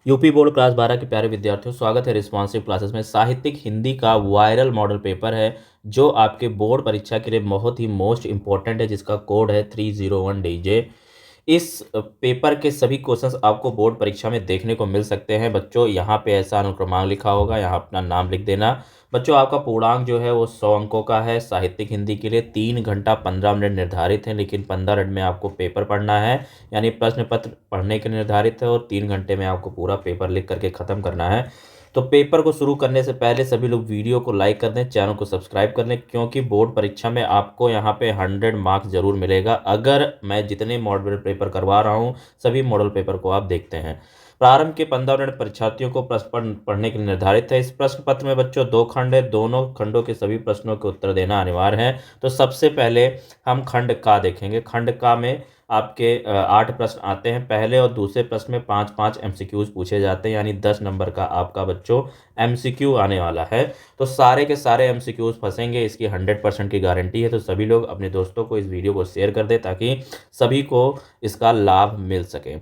UP board class 12 के प्यारे विद्यार्थियों, स्वागत है रिस्पॉन्सिव क्लासेस में। साहित्यिक हिंदी का वायरल मॉडल पेपर है जो आपके बोर्ड परीक्षा के लिए बहुत ही मोस्ट इंपॉर्टेंट है, जिसका कोड है 301DJ। इस पेपर के सभी क्वेश्चंस आपको बोर्ड परीक्षा में देखने को मिल सकते हैं। बच्चों, यहाँ पे ऐसा अनुक्रमांक लिखा होगा, यहाँ अपना नाम लिख देना। बच्चों, आपका पूर्णांक जो है वो 100 अंकों का है। साहित्यिक हिंदी के लिए 3 घंटा 15 मिनट निर्धारित है, लेकिन 15 मिनट में आपको पेपर पढ़ना है, यानी प्रश्न पत्र पढ़ने के निर्धारित है, और 3 घंटे में आपको पूरा पेपर लिख करके ख़त्म करना है। तो पेपर को शुरू करने से पहले सभी लोग वीडियो को लाइक कर दें, चैनल को सब्सक्राइब कर लें, क्योंकि बोर्ड परीक्षा में आपको यहाँ पे 100 मार्क्स जरूर मिलेगा अगर मैं जितने मॉडल पेपर करवा रहा हूँ सभी मॉडल पेपर को आप देखते हैं। प्रारंभ के 15 मिनट परीक्षार्थियों को प्रश्न पढ़ने के लिए निर्धारित है। इस प्रश्न पत्र में बच्चों 2 खंड है, दोनों खंडों के सभी प्रश्नों के उत्तर देना अनिवार्य है। तो सबसे पहले हम खंड का देखेंगे। खंड का में आपके 8 प्रश्न आते हैं। पहले और दूसरे प्रश्न में 5-5 एमसीक्यूज पूछे जाते हैं, यानी 10 नंबर का आपका बच्चों एमसीक्यू आने वाला है। तो सारे के सारे एमसीक्यूज फंसेंगे, इसकी 100% की गारंटी है। तो सभी लोग अपने दोस्तों को इस वीडियो को शेयर कर दें ताकि सभी को इसका लाभ मिल सके।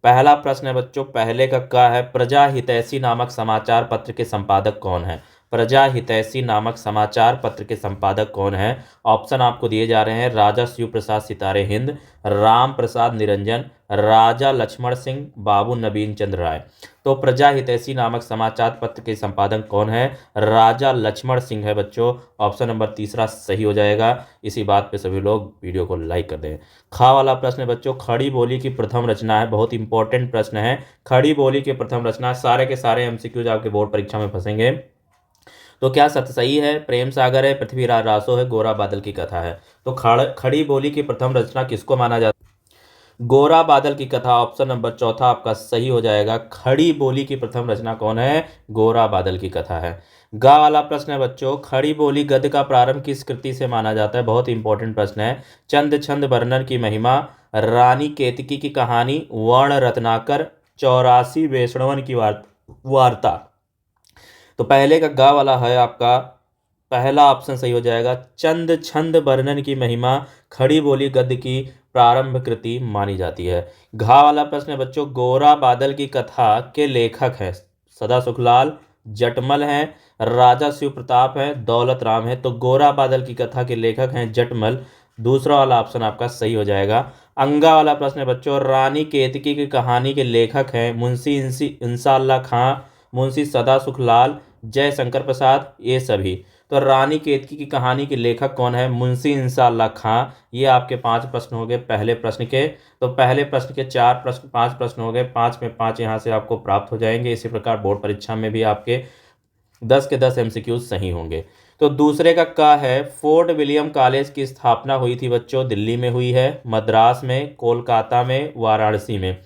पहला प्रश्न है बच्चों, पहले का है, प्रजा हितैषी नामक समाचार पत्र के संपादक कौन है? प्रजा हितैषी नामक समाचार पत्र के संपादक कौन है? ऑप्शन आपको दिए जा रहे हैं, राजा शिव प्रसाद सितारे हिंद, राम प्रसाद निरंजन, राजा लक्ष्मण सिंह, बाबू नवीन चंद्र राय। तो प्रजा हितैषी नामक समाचार पत्र के संपादक कौन है? राजा लक्ष्मण सिंह है बच्चों। ऑप्शन नंबर तीसरा सही हो जाएगा। इसी बात पे सभी लोग वीडियो को लाइक कर दें। खा वाला प्रश्न है बच्चों, खड़ी बोली की प्रथम रचना है, बहुत इंपॉर्टेंट प्रश्न है। खड़ी बोली की प्रथम रचना, सारे के सारे एमसीक्यूज आपके बोर्ड परीक्षा में फंसेंगे। तो क्या सत्य सही है? प्रेम सागर है, पृथ्वीराज रासो है, गोरा बादल की कथा है। तो खड़ी बोली की प्रथम रचना किसको माना जाता है? गोरा बादल की कथा। ऑप्शन नंबर चौथा आपका सही हो जाएगा। खड़ी बोली की प्रथम रचना कौन है? गोरा बादल की कथा है। गा वाला प्रश्न है बच्चों, खड़ी बोली गद्य का प्रारंभ किस कृति से माना जाता है? बहुत इंपॉर्टेंट प्रश्न है। चंद छंद वर्णन की महिमा, रानी केतकी की कहानी, वर्ण रत्नाकर, 84 वैष्णवन की वार्ता। तो पहले का गा वाला है आपका पहला ऑप्शन सही हो जाएगा। चंद छंद वर्णन की महिमा खड़ी बोली गद्य की प्रारंभ कृति मानी जाती है। घा वाला प्रश्न है बच्चों, गोरा बादल की कथा के लेखक हैं, सदा सुखलाल, जटमल हैं, राजा शिव प्रताप हैं, दौलत राम है। तो गोरा बादल की कथा के लेखक हैं जटमल। दूसरा वाला ऑप्शन आपका सही हो जाएगा। अंगा वाला प्रश्न है बच्चों, रानी केतकी की कहानी के लेखक हैं मुंशी इंसाल्लाह खां, मुंशी सदा सुखलाल, जय शंकर प्रसाद, ये सभी। तो रानी केतकी की कहानी के लेखक कौन है? मुंशी इंसाल्लाह खां। ये आपके 5 प्रश्न हो गए पहले प्रश्न के। तो पहले प्रश्न के 5 प्रश्न हो गए, 5 में 5 यहाँ से आपको प्राप्त हो जाएंगे। इसी प्रकार बोर्ड परीक्षा में भी आपके 10 के 10 एमसीक्यूज सही होंगे। तो दूसरे का है, फोर्ट विलियम कॉलेज की स्थापना हुई थी बच्चों, दिल्ली में हुई है, मद्रास में, कोलकाता में, वाराणसी में।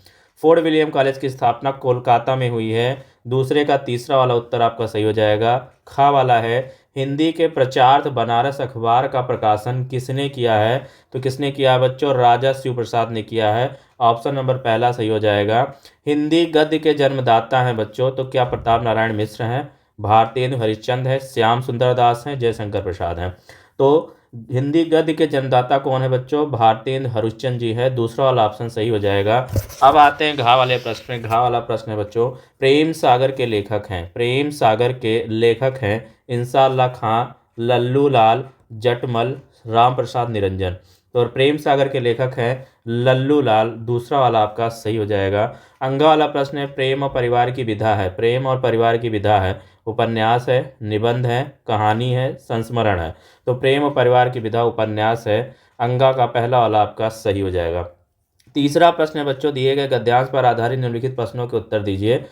फोर्ट विलियम कॉलेज की स्थापना कोलकाता में हुई है। दूसरे का तीसरा वाला उत्तर आपका सही हो जाएगा। खा वाला है, हिंदी के प्रचार्थ बनारस अखबार का प्रकाशन किसने किया है? तो किसने किया है बच्चों? राजा शिव प्रसाद ने किया है। ऑप्शन नंबर पहला सही हो जाएगा। हिंदी गद्य के जन्मदाता हैं बच्चों, तो क्या प्रताप नारायण मिश्र हैं, भारतेंदु हरिश्चंद्र है, श्याम सुंदर दास हैं, जयशंकर प्रसाद हैं। तो हिंदी गद्य के जन्मदाता कौन है बच्चों? भारतेंदु हरिश्चंद्र जी है। दूसरा वाला ऑप्शन सही हो जाएगा। अब आते हैं घा वाले प्रश्न में। घा वाला प्रश्न है बच्चों, प्रेम सागर के लेखक हैं, प्रेम सागर के लेखक हैं इंसाल्लाह खां, लल्लू लाल, जटमल, राम प्रसाद निरंजन। तो प्रेम सागर के लेखक हैं लल्लू लाल। दूसरा वाला आपका सही हो जाएगा। अंगा वाला प्रश्न है, प्रेम और परिवार की विधा है, प्रेम और परिवार की विधा है, उपन्यास है, निबंध है, कहानी है, संस्मरण है। तो प्रेम और परिवार की विधा उपन्यास है। अंगा का पहला वाला आपका सही हो जाएगा। तीसरा प्रश्न है बच्चों, दिए गए गद्यांश पर आधारित निम्नलिखित प्रश्नों के उत्तर दीजिए।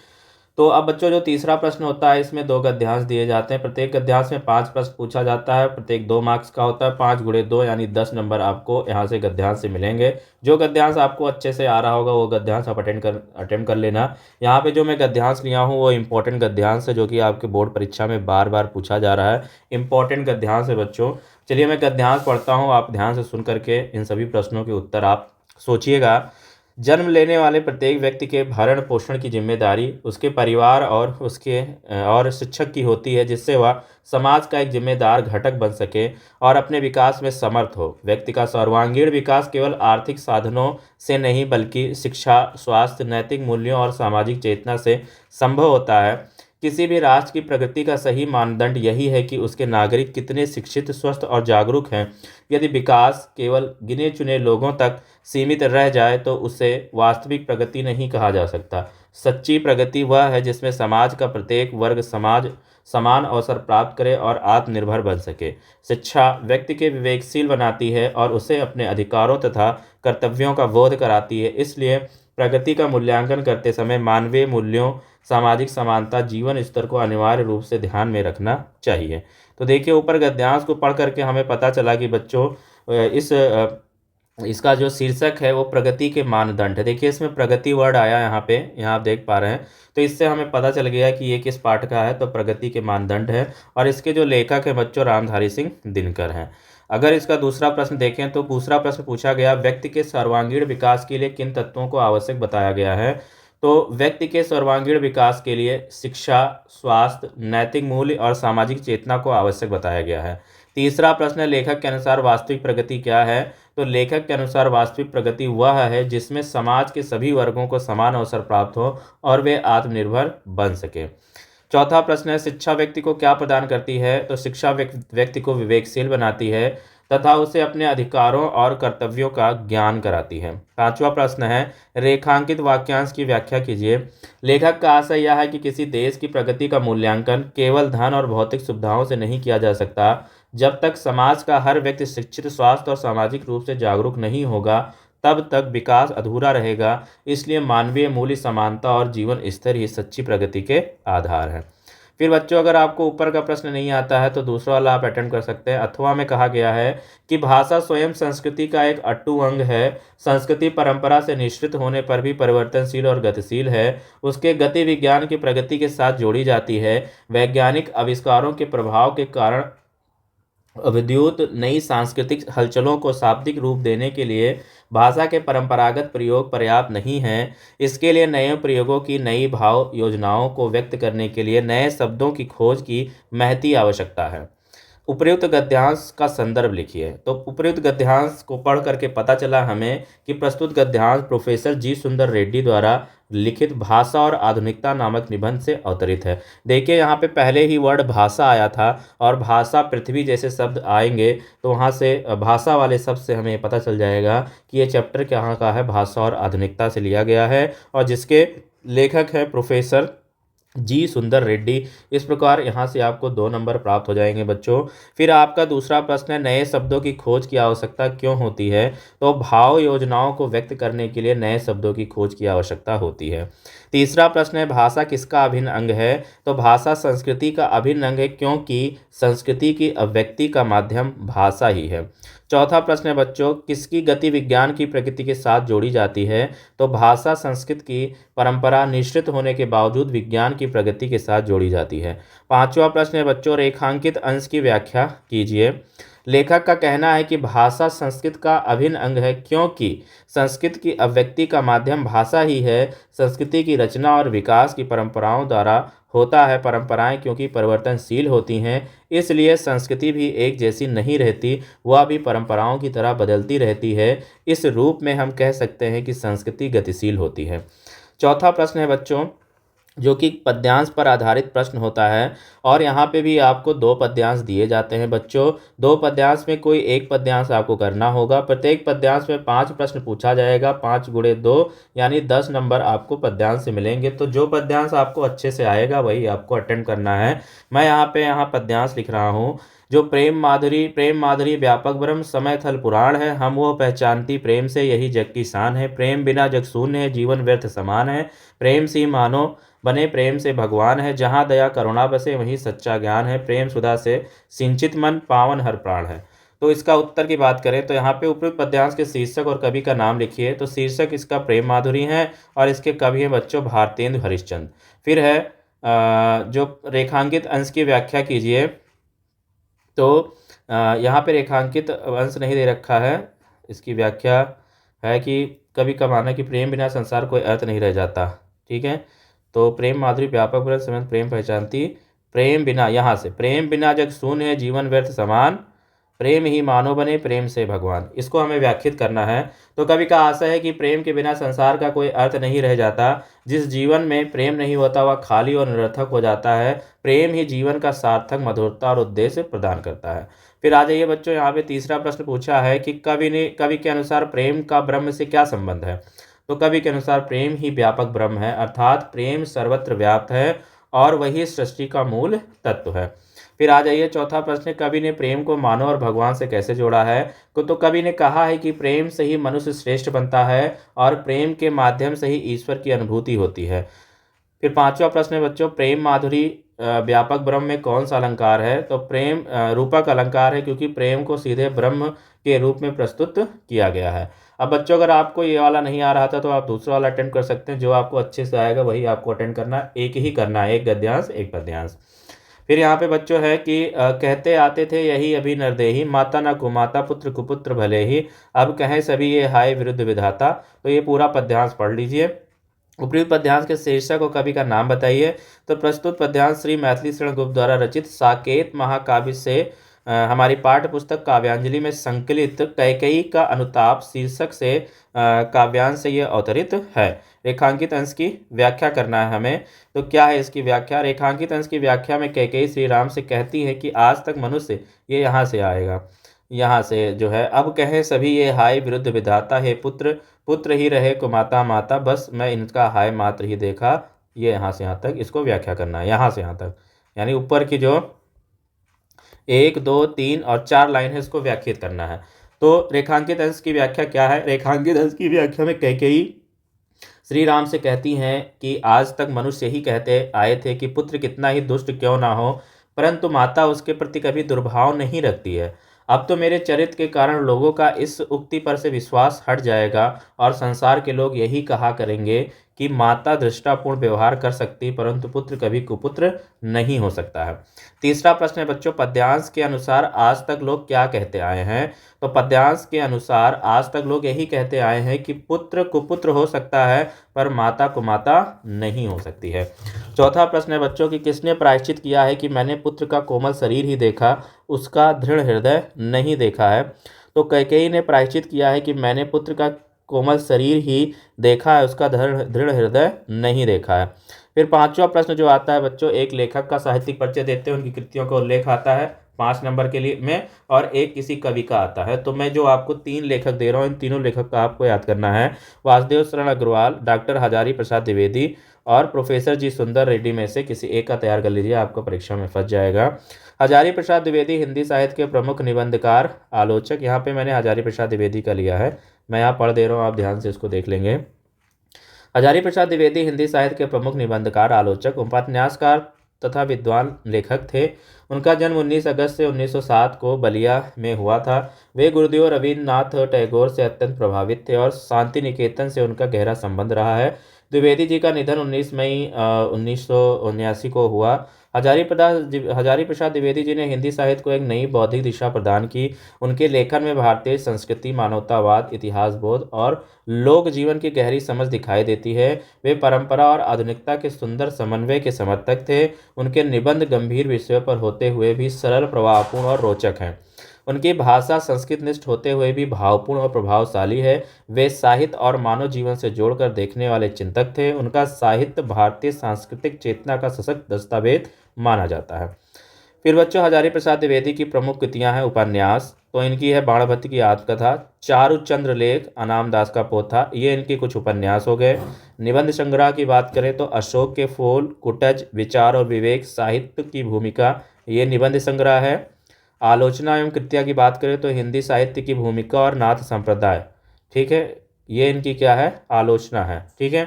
तो अब बच्चों जो तीसरा प्रश्न होता है, इसमें 2 गद्यांश दिए जाते हैं। प्रत्येक गद्यांश में 5 प्रश्न पूछा जाता है। प्रत्येक 2 मार्क्स का होता है। 5 × 2 यानी 10 नंबर आपको यहाँ से गद्यांश से मिलेंगे। जो गद्यांश आपको अच्छे से आ रहा होगा वो गद्यांश आप अटेम्प्ट कर लेना। यहाँ पे जो मैं गद्यांश लिया हूँ वो इंपॉर्टेंट गद्यांश है, जो कि आपके बोर्ड परीक्षा में बार बार पूछा जा रहा है। इंपॉर्टेंट गद्यांश है बच्चों। चलिए मैं गद्यांश पढ़ता हूँ, आप ध्यान से सुन करके इन सभी प्रश्नों के उत्तर आप सोचिएगा। जन्म लेने वाले प्रत्येक व्यक्ति के भरण पोषण की जिम्मेदारी उसके परिवार और शिक्षक की होती है, जिससे वह समाज का एक जिम्मेदार घटक बन सके और अपने विकास में समर्थ हो। व्यक्ति का सर्वांगीण विकास केवल आर्थिक साधनों से नहीं बल्कि शिक्षा, स्वास्थ्य, नैतिक मूल्यों और सामाजिक चेतना से संभव होता है। किसी भी राष्ट्र की प्रगति का सही मानदंड यही है कि उसके नागरिक कितने शिक्षित, स्वस्थ और जागरूक हैं। यदि विकास केवल गिने चुने लोगों तक सीमित रह जाए तो उसे वास्तविक प्रगति नहीं कहा जा सकता। सच्ची प्रगति वह है जिसमें समाज का प्रत्येक वर्ग समाज समान अवसर प्राप्त करे और आत्मनिर्भर बन सके। शिक्षा व्यक्ति के विवेकशील बनाती है और उसे अपने अधिकारों तथा कर्तव्यों का बोध कराती है। इसलिए प्रगति का मूल्यांकन करते समय मानवीय मूल्यों, सामाजिक समानता, जीवन स्तर को अनिवार्य रूप से ध्यान में रखना चाहिए। तो देखिए, ऊपर गद्यांश को पढ़ करके हमें पता चला कि बच्चों इसका जो शीर्षक है वो प्रगति के मानदंड है। देखिए, इसमें प्रगति वर्ड आया यहाँ पे, यहाँ आप देख पा रहे हैं। तो इससे हमें पता चल गया कि ये किस पाठ का है। तो प्रगति के मानदंड है और इसके जो लेखक है बच्चों रामधारी सिंह दिनकर हैं। अगर इसका दूसरा प्रश्न देखें तो दूसरा प्रश्न पूछा गया, व्यक्ति के सर्वांगीण विकास के लिए किन तत्वों को आवश्यक बताया गया है। तो व्यक्ति के सर्वांगीण विकास के लिए शिक्षा, स्वास्थ्य, नैतिक मूल्य और सामाजिक चेतना को आवश्यक बताया गया है। तीसरा प्रश्न है, लेखक के अनुसार वास्तविक प्रगति क्या है। तो लेखक के अनुसार वास्तविक प्रगति वह है जिसमें समाज के सभी वर्गों को समान अवसर प्राप्त हो और वे आत्मनिर्भर बन सके। चौथा प्रश्न है, शिक्षा व्यक्ति को क्या प्रदान करती है। तो शिक्षा व्यक्ति को विवेकशील बनाती है तथा उसे अपने अधिकारों और कर्तव्यों का ज्ञान कराती है। पांचवा प्रश्न है, रेखांकित वाक्यांश की व्याख्या कीजिए। लेखक का आशय यह है कि किसी देश की प्रगति का मूल्यांकन केवल धन और भौतिक सुविधाओं से नहीं किया जा सकता। जब तक समाज का हर व्यक्ति शिक्षित, स्वास्थ्य और सामाजिक रूप से जागरूक नहीं होगा तब तक विकास अधूरा रहेगा। इसलिए मानवीय मूल्य, समानता और जीवन स्तर ही सच्ची प्रगति के आधार हैं। फिर बच्चों, अगर आपको ऊपर का प्रश्न नहीं आता है तो दूसरा वाला आप अटेम्प्ट कर सकते हैं। अथवा में कहा गया है कि भाषा स्वयं संस्कृति का एक अटूट अंग है। संस्कृति परंपरा से निश्चित होने पर भी परिवर्तनशील और गतिशील है। उसके गति विज्ञान की प्रगति के साथ जोड़ी जाती है। वैज्ञानिक आविष्कारों के प्रभाव के कारण विद्युत नई सांस्कृतिक हलचलों को शाब्दिक रूप देने के लिए भाषा के परंपरागत प्रयोग पर्याप्त नहीं हैं। इसके लिए नए प्रयोगों की, नई भाव योजनाओं को व्यक्त करने के लिए नए शब्दों की खोज की महती आवश्यकता है। उपर्युक्त गद्यांश का संदर्भ लिखिए। तो उपर्युक्त गद्यांश को पढ़ करके पता चला हमें कि प्रस्तुत गद्यांश प्रोफेसर जी सुंदर रेड्डी द्वारा लिखित भाषा और आधुनिकता नामक निबंध से अवतरित है। देखिए, यहाँ पे पहले ही वर्ड भाषा आया था और भाषा, पृथ्वी जैसे शब्द आएंगे तो वहाँ से भाषा वाले शब्द से हमें पता चल जाएगा कि ये चैप्टर कहाँ का है, भाषा और आधुनिकता से लिया गया है और जिसके लेखक है प्रोफेसर जी सुंदर रेड्डी। इस प्रकार यहाँ से आपको 2 नंबर प्राप्त हो जाएंगे बच्चों। फिर आपका दूसरा प्रश्न है, नए शब्दों की खोज की आवश्यकता क्यों होती है। तो भाव योजनाओं को व्यक्त करने के लिए नए शब्दों की खोज की आवश्यकता होती है। तीसरा प्रश्न है, भाषा किसका अभिन्न अंग है। तो भाषा संस्कृति का अभिन्न अंग है क्योंकि संस्कृति की अभिव्यक्ति का माध्यम भाषा ही है। चौथा प्रश्न है बच्चों, किसकी गति विज्ञान की प्रकृति के साथ जोड़ी जाती है। तो भाषा संस्कृत की परंपरा निश्चित होने के बावजूद विज्ञान की प्रगति के साथ जोड़ी जाती है। पांचवा प्रश्न है बच्चों, रेखांकित अंश की व्याख्या कीजिए। लेखक का कहना है कि भाषा संस्कृत का अभिन्न अंग है क्योंकि संस्कृत की अभिव्यक्ति का माध्यम भाषा ही है। संस्कृति की रचना और विकास की परंपराओं द्वारा होता है। परंपराएं क्योंकि परिवर्तनशील होती हैं, इसलिए संस्कृति भी एक जैसी नहीं रहती, वह भी परंपराओं की तरह बदलती रहती है। इस रूप में हम कह सकते हैं कि संस्कृति गतिशील होती है। चौथा प्रश्न है बच्चों, जो कि पद्यांश पर आधारित प्रश्न होता है और यहाँ पे भी आपको 2 पद्यांश दिए जाते हैं बच्चों। 2 पद्यांश में कोई एक पद्यांश आपको करना होगा। प्रत्येक पद्यांश में 5 प्रश्न पूछा जाएगा, 5 गुणे 2 यानी 10 नंबर आपको पद्यांश से मिलेंगे। तो जो पद्यांश आपको अच्छे से आएगा वही आपको अटेम्प्ट करना है। मैं यहाँ पद्यांश लिख रहा हूँ। जो प्रेम माधुरी व्यापक ब्रह्म, समय थल पुराण है। हम वो पहचानती प्रेम से, यही जग की शान है। प्रेम बिना जग शून्य है, जीवन व्यर्थ समान है। प्रेम सी मानो बने, प्रेम से भगवान है। जहाँ दया करुणा बसे वहीं सच्चा ज्ञान है। प्रेम सुधा से सिंचित मन, पावन हर प्राण है। तो इसका उत्तर की बात करें तो यहाँ पे उपयुक्त पद्यांश के शीर्षक और कवि का नाम लिखिए। तो शीर्षक इसका प्रेम माधुरी है और इसके कवि हैं बच्चों भारतेंदु हरिश्चंद्र। फिर है जो रेखांकित अंश की व्याख्या कीजिए। तो यहाँ पे रेखांकित अंश नहीं दे रखा है, इसकी व्याख्या है कि कवि का मानना है कि प्रेम बिना संसार कोई अर्थ नहीं रह जाता। ठीक है, तो प्रेम माधुरी व्यापक ब्रह्म समझ प्रेम पहचानती, प्रेम बिना, यहाँ से प्रेम बिना जग शून्य है जीवन व्यर्थ समान, प्रेम ही मानो बने प्रेम से भगवान, इसको हमें व्याख्यात करना है। तो कवि का आशय है कि प्रेम के बिना संसार का कोई अर्थ नहीं रह जाता। जिस जीवन में प्रेम नहीं होता वह खाली और निरर्थक हो जाता है। प्रेम ही जीवन का सार्थक, मधुरता और उद्देश्य प्रदान करता है। फिर आ जाइए बच्चों, यहाँ पे तीसरा प्रश्न पूछा है कि कवि के अनुसार प्रेम का ब्रह्म से क्या संबंध है। तो कवि के अनुसार प्रेम ही व्यापक ब्रह्म है, अर्थात प्रेम सर्वत्र व्याप्त है और वही सृष्टि का मूल तत्व है। फिर आ जाइए चौथा प्रश्न, कवि ने प्रेम को मानव और भगवान से कैसे जोड़ा है। तो कवि ने कहा है कि प्रेम से ही मनुष्य श्रेष्ठ बनता है और प्रेम के माध्यम से ही ईश्वर की अनुभूति होती है। फिर पांचवा प्रश्न है बच्चों, प्रेम माधुरी व्यापक ब्रह्म में कौन सा अलंकार है। तो प्रेम रूपक अलंकार है, क्योंकि प्रेम को सीधे ब्रह्म के रूप में प्रस्तुत किया गया है। अब बच्चों, अगर आपको ये वाला नहीं आ रहा था तो आप दूसरा वाला अटेंड कर सकते हैं, जो आपको अच्छे से आएगा वही आपको अटेंड करना है, एक ही करना है, एक गद्यांश एक पद्यांश। फिर यहाँ पे बच्चों है कि कहते आते थे यही अभी नरदेही, माता न कुमाता पुत्र कुपुत्र भले ही, अब कहें सभी ये हाय विरुद्ध विधाता। तो ये पूरा पद्यांश पढ़ लीजिए। उपयुक्त पद्यांश के शीर्षक और कवि का नाम बताइए। तो प्रस्तुत पद्यांश श्री मैथिली शरण गुप्त द्वारा रचित साकेत महाकाव्य से हमारी पाठ्य पुस्तक काव्यांजलि में संकलित कैकेयी का अनुताप शीर्षक से काव्यांश से ये अवतरित है। रेखांकित अंश की व्याख्या करना है हमें। तो क्या है इसकी व्याख्या। रेखांकित अंश की व्याख्या में कैकेयी श्री राम से कहती है कि आज तक मनुष्य, ये यहाँ से आएगा, यहाँ से जो है, अब कहें सभी ये हाय विरुद्ध विधाता, हे पुत्र पुत्र ही रहे कुमाता माता, बस मैं इनका हाय मात्र ही देखा। ये यहाँ से यहाँ तक इसको व्याख्या करना है, यहाँ से यहाँ तक, यानी ऊपर की जो 1 2 3 और 4 लाइन है इसको व्याख्यात करना है। तो रेखांकित अंश की व्याख्या क्या है। रेखांकित अंश की व्याख्या में कैकेयी श्री राम से कहती हैं कि आज तक मनुष्य ही कहते आए थे कि पुत्र कितना ही दुष्ट क्यों ना हो, परंतु माता उसके प्रति कभी दुर्भाव नहीं रखती है। अब तो मेरे चरित्र के कारण लोगों का इस उक्ति पर से विश्वास हट जाएगा और संसार के लोग यही कहा करेंगे कि माता दृष्टापूर्ण व्यवहार कर सकती, परंतु पुत्र कभी कुपुत्र नहीं हो सकता है। तीसरा प्रश्न है बच्चों, पद्यांश के अनुसार आज तक लोग क्या कहते आए हैं। तो पद्यांश के अनुसार आज तक लोग यही कहते आए हैं कि पुत्र कुपुत्र हो सकता है, पर माता कुमाता नहीं हो सकती है। चौथा प्रश्न है बच्चों कि किसने प्रायश्चित किया है कि मैंने पुत्र का कोमल शरीर ही देखा, उसका दृढ़ हृदय नहीं देखा है। तो कैकेयी ने प्रायश्चित किया है कि मैंने पुत्र का कोमल शरीर ही देखा है, उसका दृढ़ हृदय नहीं देखा है। फिर पांचवा प्रश्न जो आता है बच्चों, एक लेखक का साहित्यिक परिचय देते हैं, उनकी कृतियों का उल्लेख आता है 5 नंबर के लिए में, और एक किसी कवि का आता है। तो मैं जो आपको 3 लेखक दे रहा हूँ, इन तीनों लेखक का आपको याद करना है। वासुदेव शरण अग्रवाल, डॉक्टर हजारी प्रसाद द्विवेदी और प्रोफेसर जी सुंदर रेड्डी में से किसी एक का तैयार कर लीजिए, आपको परीक्षा में फंस जाएगा। हजारी प्रसाद द्विवेदी हिंदी साहित्य के प्रमुख निबंधकार आलोचक, यहाँ पे मैंने हजारी प्रसाद द्विवेदी का लिया है, मैं यहाँ पढ़ दे रहा हूँ, आप ध्यान से इसको देख लेंगे। हजारी प्रसाद द्विवेदी हिंदी साहित्य के प्रमुख निबंधकार, आलोचक, उपन्यासकार तथा विद्वान लेखक थे। उनका जन्म 19 अगस्त से 1907 को बलिया में हुआ था। वे गुरुदेव रविन्द्रनाथ टैगोर से अत्यंत प्रभावित थे और शांति निकेतन से उनका गहरा संबंध रहा है। द्विवेदी जी का निधन 19 मई 1979 को हुआ। हजारी प्रसाद द्विवेदी जी ने हिंदी साहित्य को एक नई बौद्धिक दिशा प्रदान की। उनके लेखन में भारतीय संस्कृति, मानवतावाद, इतिहास बोध और लोक जीवन की गहरी समझ दिखाई देती है। वे परंपरा और आधुनिकता के सुंदर समन्वय के समर्थक थे। उनके निबंध गंभीर विषयों पर होते हुए भी सरल, प्रभावपूर्ण और रोचक हैं। उनकी भाषा संस्कृत निष्ठ होते हुए भी भावपूर्ण और प्रभावशाली है। वे साहित्य और मानव जीवन से जोड़कर देखने वाले चिंतक थे। उनका साहित्य भारतीय सांस्कृतिक चेतना का सशक्त दस्तावेज माना जाता है। फिर बच्चों, हजारी प्रसाद द्विवेदी की प्रमुख कृतियां हैं उपन्यास। तो इनकी है बाणभट्ट की आत्मकथा, चारुचंद्र लेख, अनाम दास का पोथा, ये इनके कुछ उपन्यास हो गए। निबंध संग्रह की बात करें तो अशोक के फूल, कुटज, विचार और विवेक, साहित्य की भूमिका, ये निबंध संग्रह है। आलोचना एवं कृतियाँ की बात करें तो हिंदी साहित्य की भूमिका और नाथ संप्रदाय, ठीक है, ये इनकी क्या है, आलोचना है। ठीक है,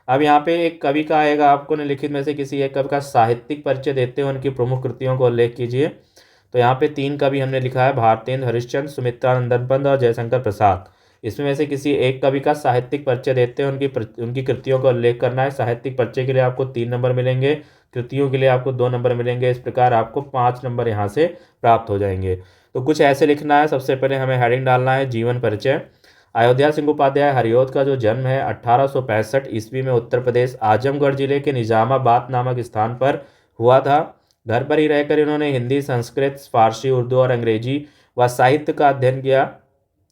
अब यहाँ पे एक कवि का आएगा, आपको निम्नलिखित में से किसी एक कवि का साहित्यिक परिचय देते हैं, उनकी प्रमुख कृतियों को उल्लेख कीजिए। तो यहाँ पे 3 कवि हमने लिखा है, भारतेंद्र हरिश्चंद्र, सुमित्रानंदन पंत और जयशंकर प्रसाद। इसमें से किसी एक कवि का साहित्यिक परिचय देते हैं, उनकी कृतियों का उल्लेख करना है। साहित्यिक परिचय के लिए आपको 3 नंबर मिलेंगे, कृतियों के लिए आपको 2 नंबर मिलेंगे। इस प्रकार आपको 5 नंबर यहाँ से प्राप्त हो जाएंगे। तो कुछ ऐसे लिखना है, सबसे पहले हमें हेडिंग डालना है जीवन परिचय। अयोध्या सिंह उपाध्याय हरिऔध का जो जन्म है 1865 ईस्वी में उत्तर प्रदेश आजमगढ़ जिले के निजामाबाद नामक स्थान पर हुआ था। घर पर ही रहकर इन्होंने हिंदी, संस्कृत, फारसी, उर्दू और अंग्रेजी व साहित्य का अध्ययन किया।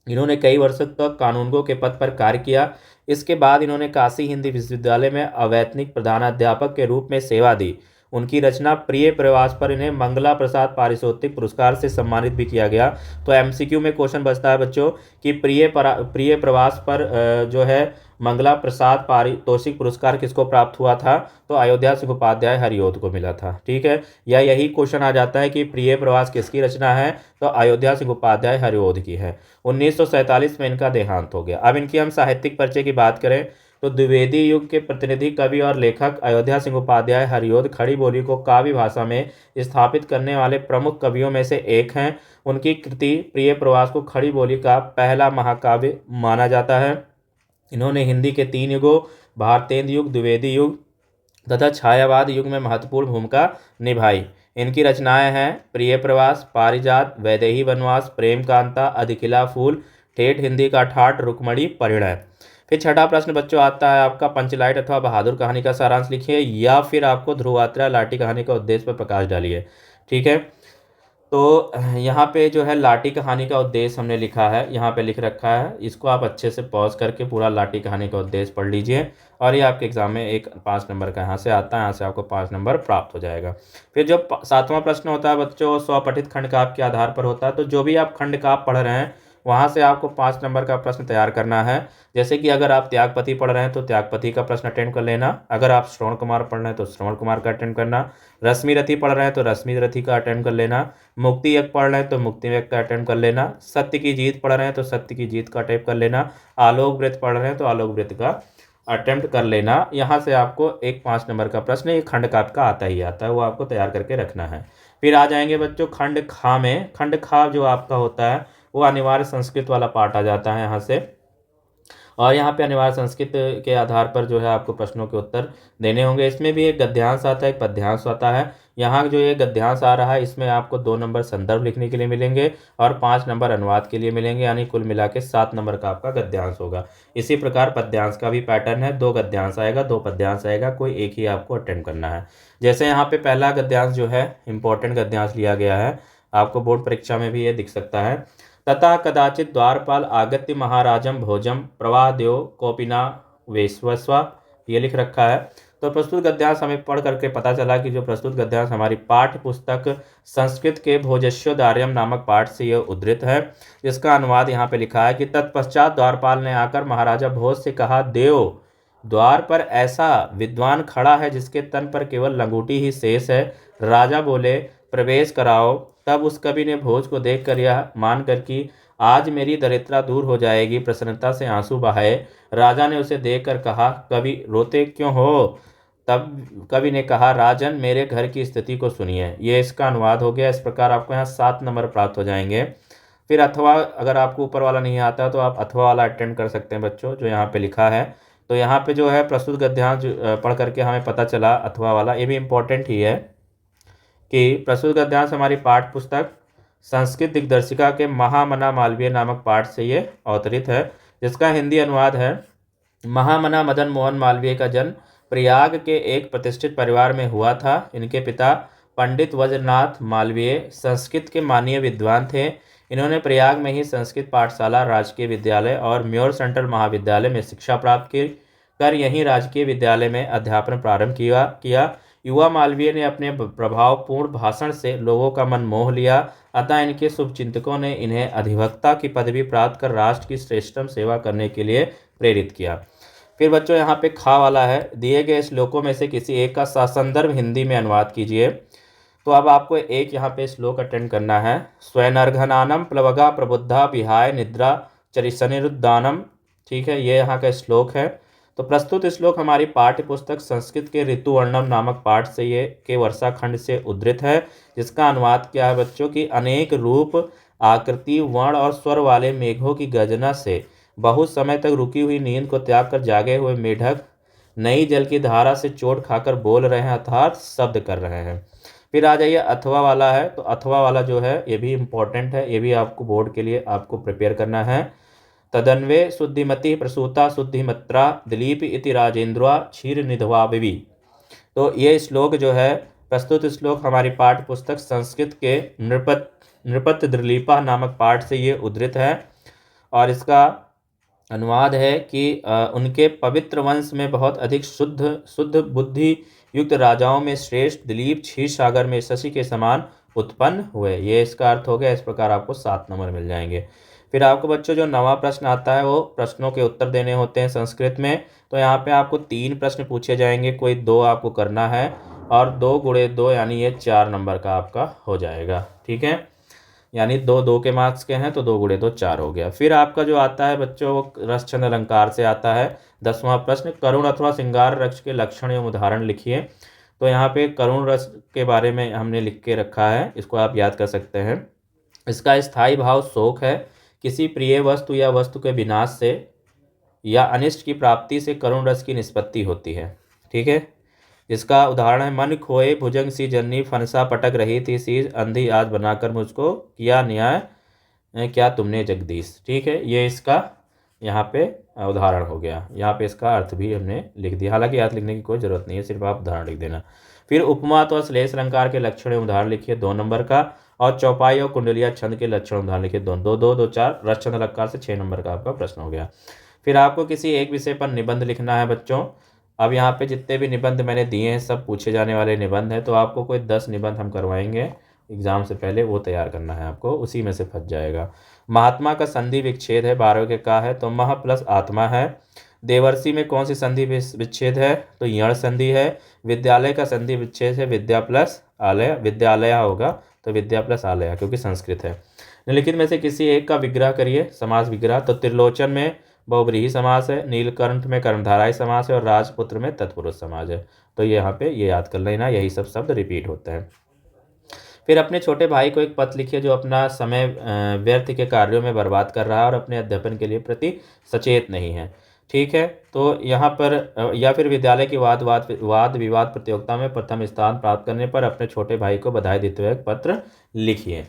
इन्होंने कई वर्षों तक कानूनगो के पद पर कार्य किया। इसके बाद इन्होंने काशी हिंदी विश्वविद्यालय में अवैतनिक प्रधानाध्यापक के रूप में सेवा दी। उनकी रचना प्रिय प्रवास पर इन्हें मंगला प्रसाद पारितोषिक पुरस्कार से सम्मानित भी किया गया। तो एमसीक्यू में क्वेश्चन बचता है बच्चों कि प्रिय प्रवास पर जो है मंगला प्रसाद पारितोषिक पुरस्कार किसको प्राप्त हुआ था, तो अयोध्या सिंह उपाध्याय हरिऔध को मिला था। ठीक है, या यही क्वेश्चन आ जाता है कि प्रिय प्रवास किसकी रचना है, तो अयोध्या सिंह उपाध्याय हरिऔध की है। 1947 में इनका देहांत हो गया। अब इनकी हम साहित्यिक परिचय की बात करें तो द्विवेदी युग के प्रतिनिधि कवि और लेखक अयोध्या सिंह उपाध्याय हरिऔध खड़ी बोली को काव्य भाषा में स्थापित करने वाले प्रमुख कवियों में से एक हैं। उनकी कृति प्रिय प्रवास को खड़ी बोली का पहला महाकाव्य माना जाता है। इन्होंने हिंदी के 3 युगों भारतेंदु युग, द्विवेदी युग तथा छायावाद युग में महत्वपूर्ण भूमिका निभाई। इनकी रचनाएं हैं प्रिय प्रवास, पारिजात, वैदेही वनवास, प्रेम कांता, अधिकिला फूल, ठेठ हिंदी का ठाठ, रुक्मणी, परिणय। फिर छठा प्रश्न बच्चों आता है आपका पंचलाइट अथवा बहादुर कहानी का सारांश लिखिए, या फिर आपको ध्रुवात्रा लाठी कहानी का उद्देश्य पर प्रकाश डालिए। ठीक है, तो यहाँ पे जो है लाठी कहानी का उद्देश्य हमने लिखा है, यहाँ पे लिख रखा है। इसको आप अच्छे से पॉज करके पूरा लाठी कहानी का उद्देश्य पढ़ लीजिए और ये आपके एग्जाम में एक 5 नंबर का यहाँ से आता है, यहाँ से आपको 5 नंबर प्राप्त हो जाएगा। फिर जो 7वां प्रश्न होता है बच्चों स्वपठित खंड काव्य के आधार पर होता है। तो जो भी आप खंड काव्य पढ़ रहे हैं वहाँ से आपको 5 नंबर का प्रश्न तैयार करना है। जैसे कि अगर आप त्यागपति पढ़ रहे हैं तो त्यागपति का प्रश्न अटेंड कर लेना। अगर आप श्रवण कुमार पढ़ रहे हैं तो श्रवण कुमार का अटेंड करना। रश्मि रथी पढ़ रहे हैं तो रश्मि रथी का अटेंड कर लेना। मुक्ति यज्ञ पढ़ रहे हैं तो मुक्ति यज्ञ का अटेंड कर लेना। सत्य की जीत पढ़ रहे हैं तो सत्य की जीत का अटेंड कर लेना। आलोक वृत्त पढ़ रहे हैं तो आलोक वृत्त का अटेम्प्ट कर लेना। यहाँ से आपको एक 5 नंबर का प्रश्न ये खंड काव्य का आता ही आता है, वो आपको तैयार करके रखना है। फिर आ जाएंगे बच्चों खंड खा में। खंड खा जो आपका होता है वो अनिवार्य संस्कृत वाला पार्ट आ जाता है यहाँ से, और यहाँ पे अनिवार्य संस्कृत के आधार पर जो है आपको प्रश्नों के उत्तर देने होंगे। इसमें भी एक गद्यांश आता है, एक पद्यांश आता है। यहाँ जो ये गद्यांश आ रहा है इसमें आपको 2 नंबर संदर्भ लिखने के लिए मिलेंगे और 5 नंबर अनुवाद के लिए मिलेंगे, यानी कुल मिला के 7 नंबर का आपका गद्यांश होगा। इसी प्रकार पद्यांश का भी पैटर्न है, 2 गद्यांश आएगा, 2 पद्यांश आएगा, कोई एक ही आपको अटेम्प्ट करना है। जैसे यहाँ पे पहला गद्यांश जो है इंपॉर्टेंट गद्यांश लिया गया है, आपको बोर्ड परीक्षा में भी ये दिख सकता है। तथा कदाचित द्वारपाल आगत्य महाराजम भोजम प्रवाद्यो कोपिना वेश्वस्वा, ये लिख रखा है। तो प्रस्तुत गद्यांश हमें पढ़ करके पता चला कि जो प्रस्तुत गद्यांश हमारी पाठ्य पुस्तक संस्कृत के भोजस्योदार्यम नामक पाठ से यह उद्धृत है, जिसका अनुवाद यहाँ पे लिखा है कि तत्पश्चात द्वारपाल ने आकर महाराजा भोज से कहा, देव द्वार पर ऐसा विद्वान खड़ा है जिसके तन पर केवल लंगूटी ही शेष है। राजा बोले, प्रवेश कराओ। तब उस कवि ने भोज को देखकर यह मानकर कि आज मेरी दरिद्रता दूर हो जाएगी, प्रसन्नता से आंसू बहाए। राजा ने उसे देखकर कहा, कवि रोते क्यों हो? तब कवि ने कहा, राजन मेरे घर की स्थिति को सुनिए। ये इसका अनुवाद हो गया। इस प्रकार आपको यहाँ 7 नंबर प्राप्त हो जाएंगे। फिर अथवा, अगर आपको ऊपर वाला नहीं आता तो आप अथवा वाला अटेंड कर सकते हैं बच्चों, जो यहाँ पे लिखा है। तो यहाँ पे जो है प्रस्तुत गद्यांश पढ़ करके हमें पता चला अथवा वाला, ये भी इम्पोर्टेंट ही है कि प्रस्तुत गद्यांश हमारी पाठ्य पुस्तक संस्कृत दिग्दर्शिका के महामना मालवीय नामक पाठ से ये अवतरित है, जिसका हिंदी अनुवाद है। महामना मदन मोहन मालवीय का जन्म प्रयाग के एक प्रतिष्ठित परिवार में हुआ था। इनके पिता पंडित वज्रनाथ मालवीय संस्कृत के माननीय विद्वान थे। इन्होंने प्रयाग में ही संस्कृत पाठशाला, राजकीय विद्यालय और म्योर सेंट्रल महाविद्यालय में शिक्षा प्राप्त की कर यहीं राजकीय विद्यालय में अध्यापन प्रारंभ किया। युवा मालवीय ने अपने प्रभावपूर्ण भाषण से लोगों का मन मोह लिया, अतः इनके शुभचिंतकों ने इन्हें अधिवक्ता की पदवी प्राप्त कर राष्ट्र की श्रेष्ठतम सेवा करने के लिए प्रेरित किया। फिर बच्चों यहाँ पे खा वाला है, दिए गए श्लोकों में से किसी एक का ससंदर्भ हिंदी में अनुवाद कीजिए। तो अब आपको एक यहाँ पे श्लोक अटेंड करना है। स्वैनर्घनानम प्लवगा प्रबुद्धा विहाय निद्रा चरिसनिरुद्दानम। ठीक है, ये यहाँ का श्लोक है। तो प्रस्तुत श्लोक हमारी पाठ्य पुस्तक संस्कृत के ऋतु वर्णम नामक पाठ से ये के वर्षा खंड से उद्धृत है, जिसका अनुवाद क्या है बच्चों की अनेक रूप, आकृति, वर्ण और स्वर वाले मेघों की गर्जना से बहुत समय तक रुकी हुई नींद को त्याग कर जागे हुए मेढक नई जल की धारा से चोट खाकर बोल रहे हैं, अर्थात शब्द कर रहे हैं। फिर आ जाइए अथवा वाला है। तो अथवा वाला जो है ये भी इम्पोर्टेंट है, ये भी आपको बोर्ड के लिए आपको प्रिपेयर करना है। तदन्वे शुद्धिमति प्रसूता शुद्धिमत्रा दिलीप इति राजेंद्रा क्षीर निधवा विवि। तो ये श्लोक जो है, प्रस्तुत श्लोक हमारी पाठ्य पुस्तक संस्कृत के नृपत द्रलीपा नामक पाठ से ये उद्धृत है और इसका अनुवाद है कि उनके पवित्र वंश में बहुत अधिक शुद्ध बुद्धि युक्त राजाओं में श्रेष्ठ दिलीप क्षीर सागर में शशि के समान उत्पन्न हुए। ये इसका अर्थ हो गया। इस प्रकार आपको 7 नंबर मिल जाएंगे। फिर आपको बच्चों जो नवा प्रश्न आता है वो प्रश्नों के उत्तर देने होते हैं संस्कृत में। तो यहाँ पे आपको 3 प्रश्न पूछे जाएंगे, कोई 2 आपको करना है और 2 गुणे 2 यानी ये 4 नंबर का आपका हो जाएगा। ठीक है, यानी 2 के मार्क्स के हैं तो 2 गुणे 2 4 हो गया। फिर आपका जो आता है बच्चों वो रसछंद अलंकार से आता है। 10वां प्रश्न, करुण अथवा श्रृंगार रस के लक्षण एवं उदाहरण लिखिए। तो यहाँ पे करुण रस के बारे में हमने लिख के रखा है, इसको आप याद कर सकते हैं। इसका स्थायी भाव शोक है। किसी प्रिय वस्तु या वस्तु के विनाश से या अनिष्ट की प्राप्ति से करुण रस की निष्पत्ति होती है। ठीक है, इसका उदाहरण है, मन खोए भुजंग सी जननी फनसा पटक रही थी सी अंधी आज बनाकर मुझको किया न्याय क्या तुमने जगदीश। ठीक है, ये इसका यहाँ पे उदाहरण हो गया। यहाँ पे इसका अर्थ भी हमने लिख दिया, हालांकि अर्थ लिखने की कोई ज़रूरत नहीं है, सिर्फ आप उदाहरण लिख देना। फिर उपमा तो श्लेष अलंकार के लक्षण उदाहरण लिखिए 2 नंबर का, और चौपाई और कुंडलिया छंद के लक्षण उदाहरण लिखिए 2 2 2 2 4 रसछंद अलंकार से 6 नंबर का आपका प्रश्न हो गया। फिर आपको किसी एक विषय पर निबंध लिखना है बच्चों। अब यहाँ पे जितने भी निबंध मैंने दिए हैं सब पूछे जाने वाले निबंध हैं, तो आपको कोई 10 निबंध हम करवाएंगे एग्जाम से पहले, वो तैयार करना है आपको, उसी में से फंस जाएगा। महात्मा का संधि विच्छेद है 12 के का है, तो मह प्लस आत्मा है। देवर्षि में कौन सी संधि विच्छेद है, तो यण संधि है। विद्यालय का संधि विच्छेद है विद्या प्लस आलय, विद्यालय होगा तो विद्या प्लस आलय क्योंकि संस्कृत है। निम्नलिखित में से किसी एक का विग्रह करिए, समास विग्रह। तो त्रिलोचन में बहुव्रीहि समास है, नीलकंठ में कर्मधारय समास है और राजपुत्र में तत्पुरुष समास है। तो ये यहाँ पे ये याद कर लेना, यही सब शब्द रिपीट होते हैं। फिर अपने छोटे भाई को एक पत्र लिखिए जो अपना समय व्यर्थ के कार्यों में बर्बाद कर रहा है और अपने अध्यापन के लिए प्रति सचेत नहीं है। ठीक है, तो यहाँ पर या फिर विद्यालय की वाद विवाद प्रतियोगिता में प्रथम स्थान प्राप्त करने पर अपने छोटे भाई को बधाई देते हुए एक पत्र लिखिए।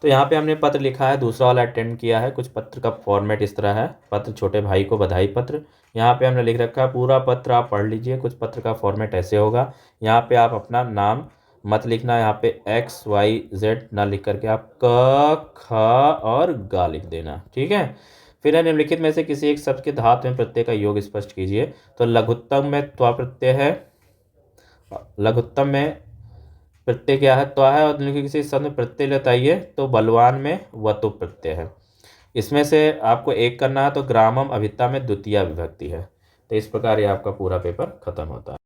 तो यहाँ पे हमने पत्र लिखा है, दूसरा वाला अटेंड किया है। कुछ पत्र का फॉर्मेट इस तरह है, पत्र छोटे भाई को बधाई पत्र। यहाँ पे हमने लिख रखा है, पूरा पत्र आप पढ़ लीजिए। कुछ पत्र का फॉर्मेट ऐसे होगा, यहाँ पे आप अपना नाम मत लिखना, यहाँ पे XYZ ना लिख करके आप क ख और गा लिख देना। ठीक है, फिर है निम्नलिखित में से किसी एक शब्द के धातु में प्रत्यय का योग स्पष्ट कीजिए। तो लघुत्तम में त्वा प्रत्यय है, लघुत्तम में प्रत्यय क्या है, त्वा है, और किसी शब्द में प्रत्यय बताइए तो बलवान में वतु प्रत्यय है। इसमें से आपको एक करना है, तो ग्रामम अभिता में द्वितीय विभक्ति है। तो इस प्रकार ये आपका पूरा पेपर खत्म होता है।